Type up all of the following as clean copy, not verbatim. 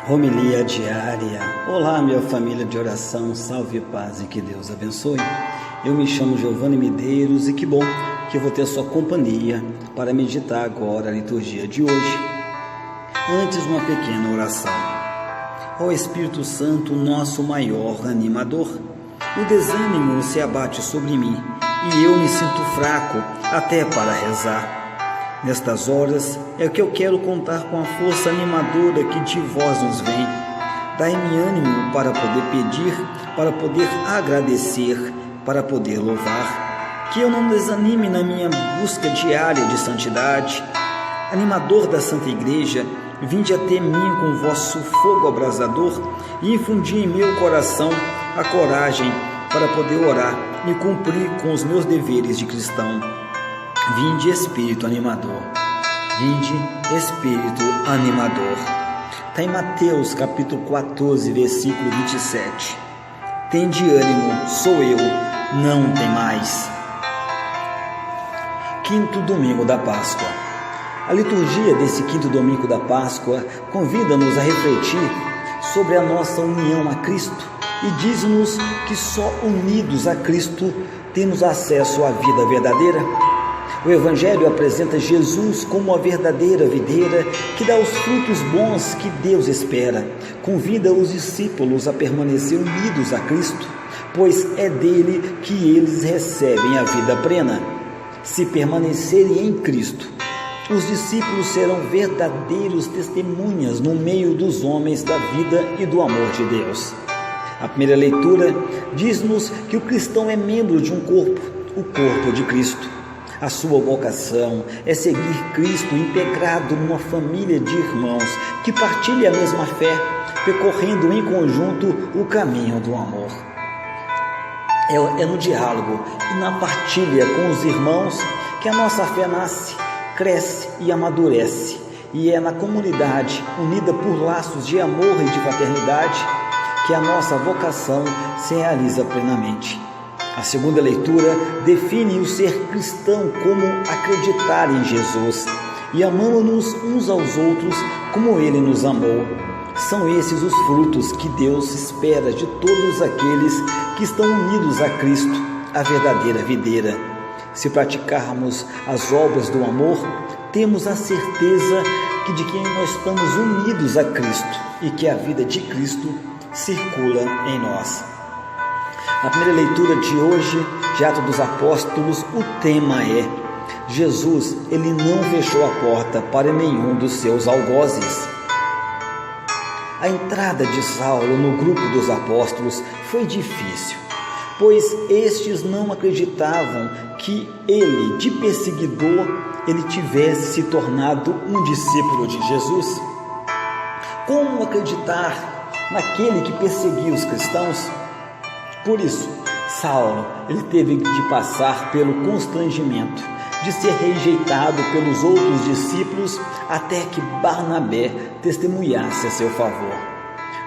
Homilia diária. Olá, minha família de oração, salve, paz e que Deus abençoe. Eu me chamo Giovanni Medeiros e que bom que eu vou ter sua companhia para meditar agora a liturgia de hoje. Antes, uma pequena oração. Ó Espírito Santo, nosso maior animador, o desânimo se abate sobre mim e eu me sinto fraco até para rezar. Nestas horas é que eu quero contar com a força animadora que de vós nos vem. Dai-me ânimo para poder pedir, para poder agradecer, para poder louvar. Que eu não desanime na minha busca diária de santidade. Animador da Santa Igreja, vinde até mim com vosso fogo abrasador e infundi em meu coração a coragem para poder orar e cumprir com os meus deveres de cristão. Vinde, Espírito animador. Vinde, Espírito animador. Está em Mateus capítulo 14, versículo 27. Tende ânimo, sou eu, não tem mais. Quinto domingo da Páscoa. A liturgia desse quinto domingo da Páscoa convida-nos a refletir sobre a nossa união a Cristo e diz-nos que só unidos a Cristo temos acesso à vida verdadeira. O Evangelho apresenta Jesus como a verdadeira videira que dá os frutos bons que Deus espera. Convida os discípulos a permanecer unidos a Cristo, pois é dele que eles recebem a vida plena. Se permanecerem em Cristo, os discípulos serão verdadeiros testemunhas no meio dos homens da vida e do amor de Deus. A primeira leitura diz-nos que o cristão é membro de um corpo, o corpo de Cristo. A sua vocação é seguir Cristo integrado numa família de irmãos que partilha a mesma fé, percorrendo em conjunto o caminho do amor. É no diálogo e na partilha com os irmãos que a nossa fé nasce, cresce e amadurece. E é na comunidade, unida por laços de amor e de fraternidade, que a nossa vocação se realiza plenamente. A segunda leitura define o ser cristão como acreditar em Jesus e amando-nos uns aos outros como Ele nos amou. São esses os frutos que Deus espera de todos aqueles que estão unidos a Cristo, a verdadeira videira. Se praticarmos as obras do amor, temos a certeza de que nós estamos unidos a Cristo e que a vida de Cristo circula em nós. Na primeira leitura de hoje, de Atos dos Apóstolos, o tema é: Jesus, ele não fechou a porta para nenhum dos seus algozes. A entrada de Saulo no grupo dos apóstolos foi difícil, pois estes não acreditavam que ele, de perseguidor, ele tivesse se tornado um discípulo de Jesus. Como acreditar naquele que perseguia os cristãos? Por isso, Saulo, ele teve de passar pelo constrangimento de ser rejeitado pelos outros discípulos até que Barnabé testemunhasse a seu favor.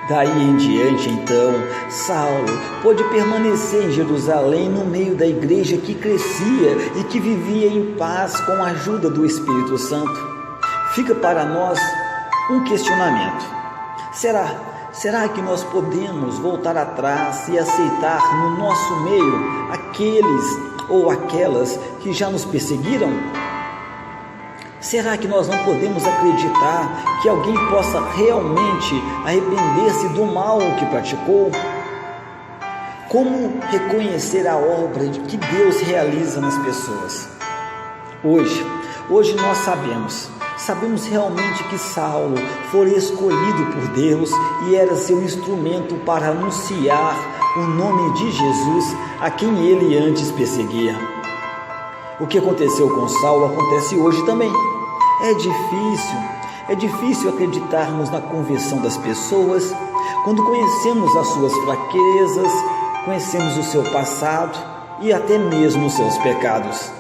Daí em diante, então, Saulo pôde permanecer em Jerusalém no meio da igreja que crescia e que vivia em paz com a ajuda do Espírito Santo. Fica para nós um questionamento. Será que nós podemos voltar atrás e aceitar no nosso meio aqueles ou aquelas que já nos perseguiram? Será que nós não podemos acreditar que alguém possa realmente arrepender-se do mal que praticou? Como reconhecer a obra que Deus realiza nas pessoas? Hoje nós sabemos realmente que Saulo foi escolhido por Deus e era seu instrumento para anunciar o nome de Jesus a quem ele antes perseguia. O que aconteceu com Saulo acontece hoje também. É difícil acreditarmos na conversão das pessoas quando conhecemos as suas fraquezas, conhecemos o seu passado e até mesmo os seus pecados.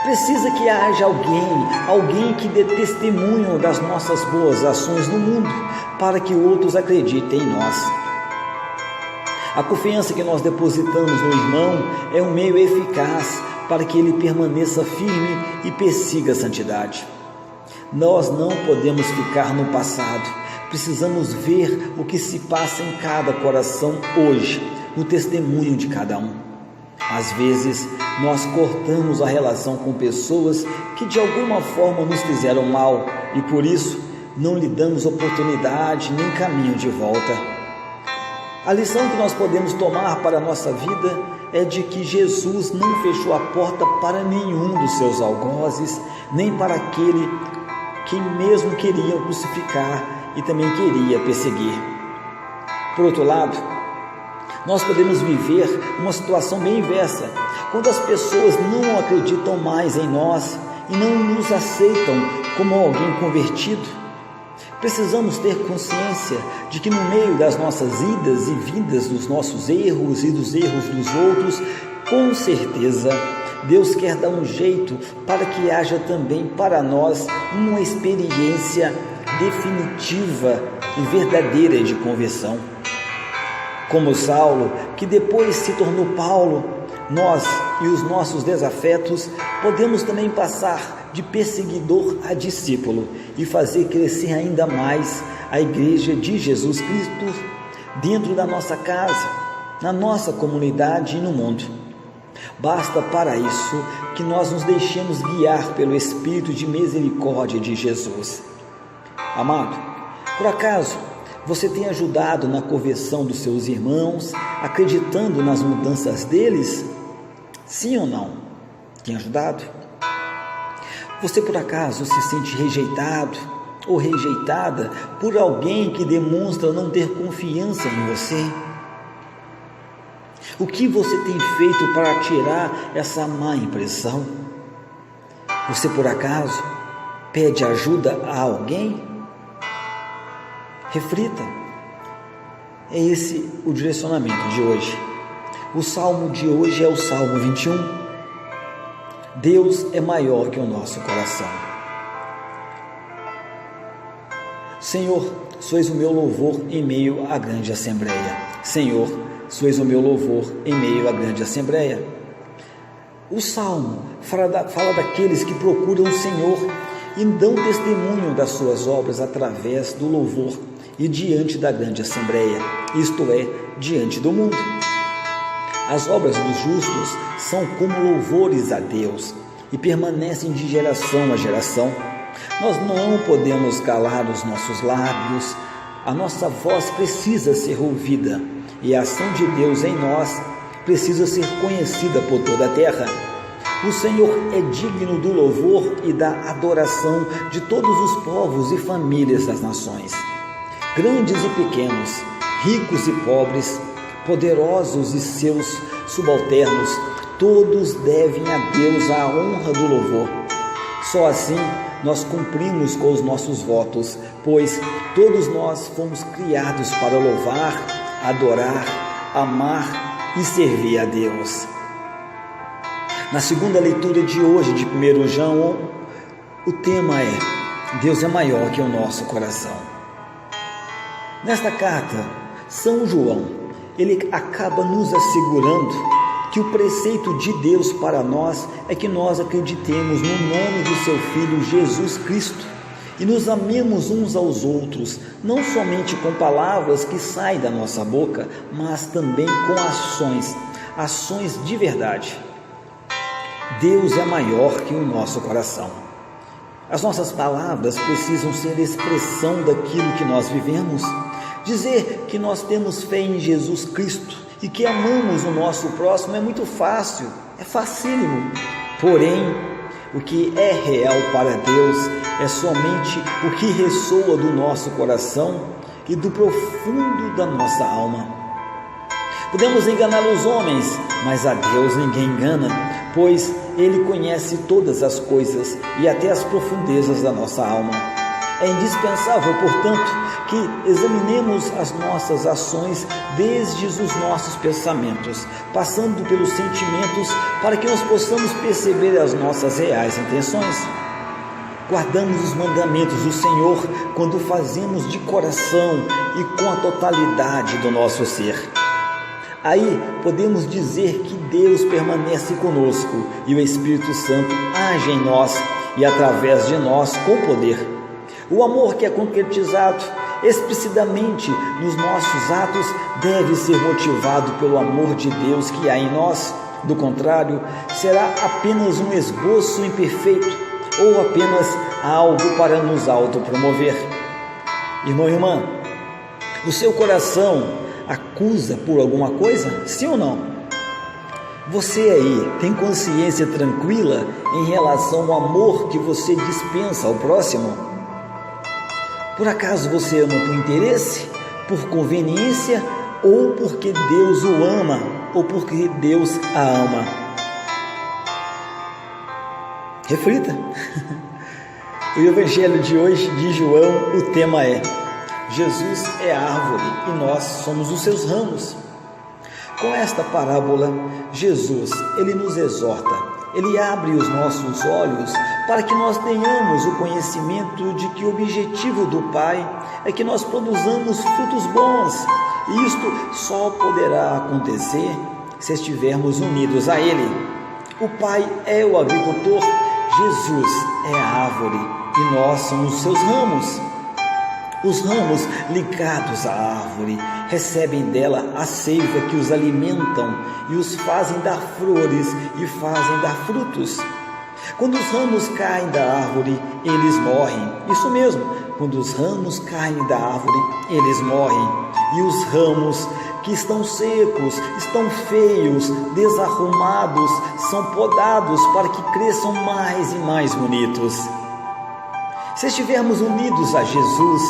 Precisa que haja alguém que dê testemunho das nossas boas ações no mundo, para que outros acreditem em nós. A confiança que nós depositamos no irmão é um meio eficaz para que ele permaneça firme e persiga a santidade. Nós não podemos ficar no passado, Precisamos ver o que se passa em cada coração hoje, no testemunho de cada um. Às vezes, nós cortamos a relação com pessoas que de alguma forma nos fizeram mal e por isso não lhe damos oportunidade nem caminho de volta. A lição que nós podemos tomar para a nossa vida é de que Jesus não fechou a porta para nenhum dos seus algozes, nem para aquele que mesmo queriam crucificar e também queria perseguir. Por outro lado, nós podemos viver uma situação bem inversa, quando as pessoas não acreditam mais em nós e não nos aceitam como alguém convertido. Precisamos ter consciência de que no meio das nossas idas e vindas, dos nossos erros e dos erros dos outros, com certeza Deus quer dar um jeito para que haja também para nós uma experiência definitiva e verdadeira de conversão. Como Saulo, que depois se tornou Paulo, nós e os nossos desafetos podemos também passar de perseguidor a discípulo e fazer crescer ainda mais a Igreja de Jesus Cristo dentro da nossa casa, na nossa comunidade e no mundo. Basta para isso que nós nos deixemos guiar pelo Espírito de misericórdia de Jesus. Amado, por acaso você tem ajudado na conversão dos seus irmãos, acreditando nas mudanças deles? Sim ou não? Tem ajudado? Você por acaso se sente rejeitado ou rejeitada por alguém que demonstra não ter confiança em você? O que você tem feito para tirar essa má impressão? Você por acaso pede ajuda a alguém? Reflita. É esse o direcionamento de hoje. O salmo de hoje é o Salmo 21. Deus é maior que o nosso coração. Senhor, sois o meu louvor em meio à grande assembleia. Senhor, sois o meu louvor em meio à grande assembleia. O salmo fala daqueles que procuram o Senhor e dão testemunho das suas obras através do louvor e diante da grande assembleia, isto é, diante do mundo. As obras dos justos são como louvores a Deus e permanecem de geração a geração. Nós não podemos calar os nossos lábios, a nossa voz precisa ser ouvida e a ação de Deus em nós precisa ser conhecida por toda a terra. O Senhor é digno do louvor e da adoração de todos os povos e famílias das nações. Grandes e pequenos, ricos e pobres, poderosos e seus subalternos, todos devem a Deus a honra do louvor. Só assim nós cumprimos com os nossos votos, pois todos nós fomos criados para louvar, adorar, amar e servir a Deus. Na segunda leitura de hoje de 1 João, o tema é: Deus é maior que o nosso coração. Nesta carta, São João, ele acaba nos assegurando que o preceito de Deus para nós é que nós acreditemos no nome do seu Filho Jesus Cristo e nos amemos uns aos outros, não somente com palavras que saem da nossa boca, mas também com ações de verdade. Deus é maior que o nosso coração. As nossas palavras precisam ser expressão daquilo que nós vivemos. Dizer que nós temos fé em Jesus Cristo e que amamos o nosso próximo é muito fácil, é facílimo. Porém, o que é real para Deus é somente o que ressoa do nosso coração e do profundo da nossa alma. Podemos enganar os homens, mas a Deus ninguém engana, pois Ele conhece todas as coisas e até as profundezas da nossa alma. É indispensável, portanto, que examinemos as nossas ações desde os nossos pensamentos, passando pelos sentimentos, para que nós possamos perceber as nossas reais intenções. Guardamos os mandamentos do Senhor quando fazemos de coração e com a totalidade do nosso ser. Aí podemos dizer que Deus permanece conosco e o Espírito Santo age em nós e através de nós com poder. O amor que é concretizado explicitamente nos nossos atos deve ser motivado pelo amor de Deus que há em nós. Do contrário, será apenas um esboço imperfeito ou apenas algo para nos autopromover. Irmão e irmã, o seu coração acusa por alguma coisa? Sim ou não? Você aí tem consciência tranquila em relação ao amor que você dispensa ao próximo? Por acaso você ama por interesse, por conveniência, ou porque Deus o ama, ou porque Deus a ama? Reflita. O evangelho de hoje, de João, o tema é: Jesus é a árvore e nós somos os seus ramos. Com esta parábola, Jesus, ele nos exorta, ele abre os nossos olhos para que nós tenhamos o conhecimento de que o objetivo do Pai é que nós produzamos frutos bons, e isto só poderá acontecer se estivermos unidos a Ele. O Pai é o agricultor, Jesus é a árvore e nós somos os seus ramos. Os ramos ligados à árvore recebem dela a seiva que os alimentam e os fazem dar flores e fazem dar frutos. Quando os ramos caem da árvore, eles morrem. Isso mesmo, quando os ramos caem da árvore, eles morrem. E os ramos que estão secos, estão feios, desarrumados, são podados para que cresçam mais e mais bonitos. Se estivermos unidos a Jesus,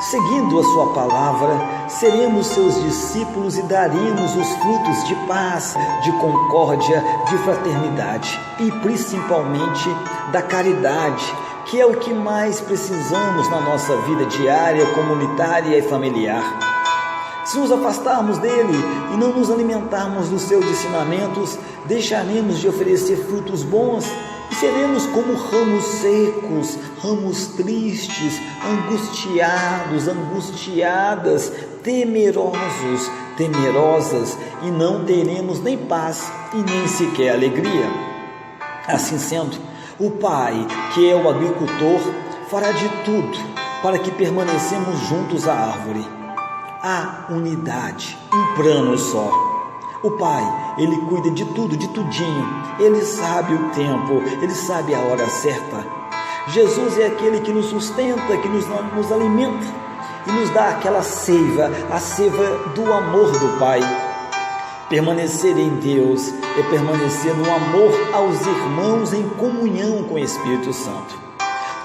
seguindo a sua palavra, seremos seus discípulos e daremos os frutos de paz, de concórdia, de fraternidade e principalmente da caridade, que é o que mais precisamos na nossa vida diária, comunitária e familiar. Se nos afastarmos dele e não nos alimentarmos dos seus ensinamentos, deixaremos de oferecer frutos bons e seremos como ramos secos, ramos tristes, angustiados, angustiadas, temerosos, temerosas, e não teremos nem paz e nem sequer alegria. Assim sendo, o Pai, que é o agricultor, fará de tudo para que permanecemos juntos à árvore. Há unidade, um plano só. O Pai, Ele cuida de tudo, de tudinho. Ele sabe o tempo, Ele sabe a hora certa. Jesus é aquele que nos sustenta, que nos alimenta e nos dá aquela seiva, a seiva do amor do Pai. Permanecer em Deus é permanecer no amor aos irmãos em comunhão com o Espírito Santo.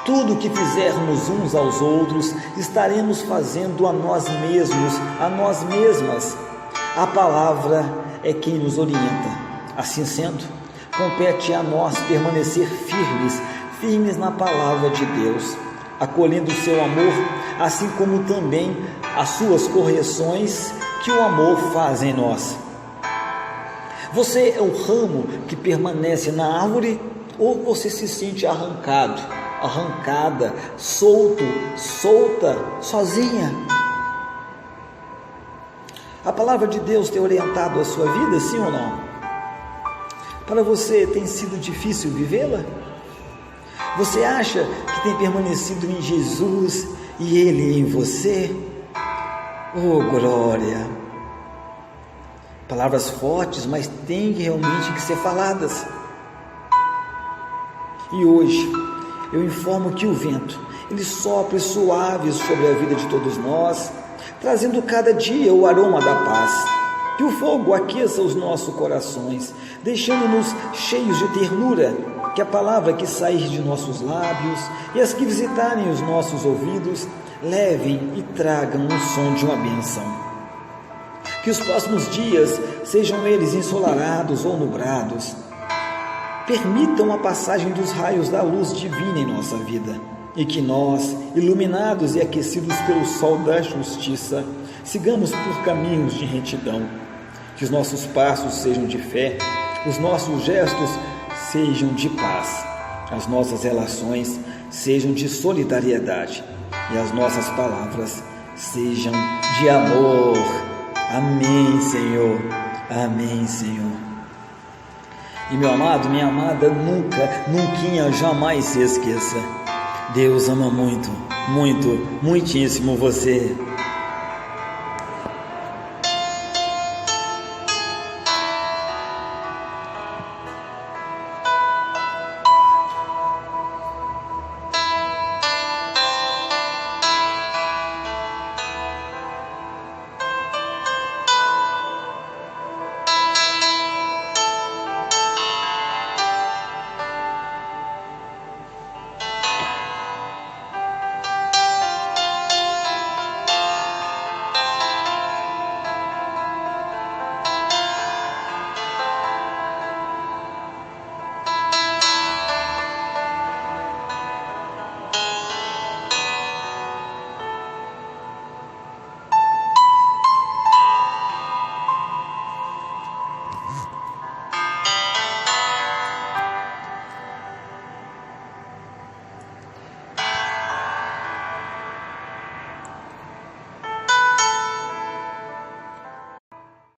Tudo o que fizermos uns aos outros, estaremos fazendo a nós mesmos, a nós mesmas. A palavra é quem nos orienta. Assim sendo, compete a nós permanecer firmes na palavra de Deus, acolhendo o seu amor, assim como também as suas correções que o amor faz em nós. Você é o ramo que permanece na árvore, ou você se sente arrancada, solta, sozinha? A palavra de Deus tem orientado a sua vida, sim ou não? Para você tem sido difícil vivê-la? Você acha que tem permanecido em Jesus e Ele em você? Oh, glória! Palavras fortes, mas têm realmente que ser faladas. E hoje eu informo que o vento, ele sopra suave sobre a vida de todos nós, trazendo cada dia o aroma da paz. Que o fogo aqueça os nossos corações, deixando-nos cheios de ternura. Que a palavra que sair de nossos lábios e as que visitarem os nossos ouvidos levem e tragam o som de uma bênção. Que os próximos dias, sejam eles ensolarados ou nubrados, permitam a passagem dos raios da luz divina em nossa vida, e que nós, iluminados e aquecidos pelo sol da justiça, sigamos por caminhos de retidão. Que os nossos passos sejam de fé, os nossos gestos sejam de paz, as nossas relações sejam de solidariedade e as nossas palavras sejam de amor. Amém, Senhor. Amém, Senhor. E meu amado, minha amada, nunca, jamais se esqueça. Deus ama muito, muito, muitíssimo você.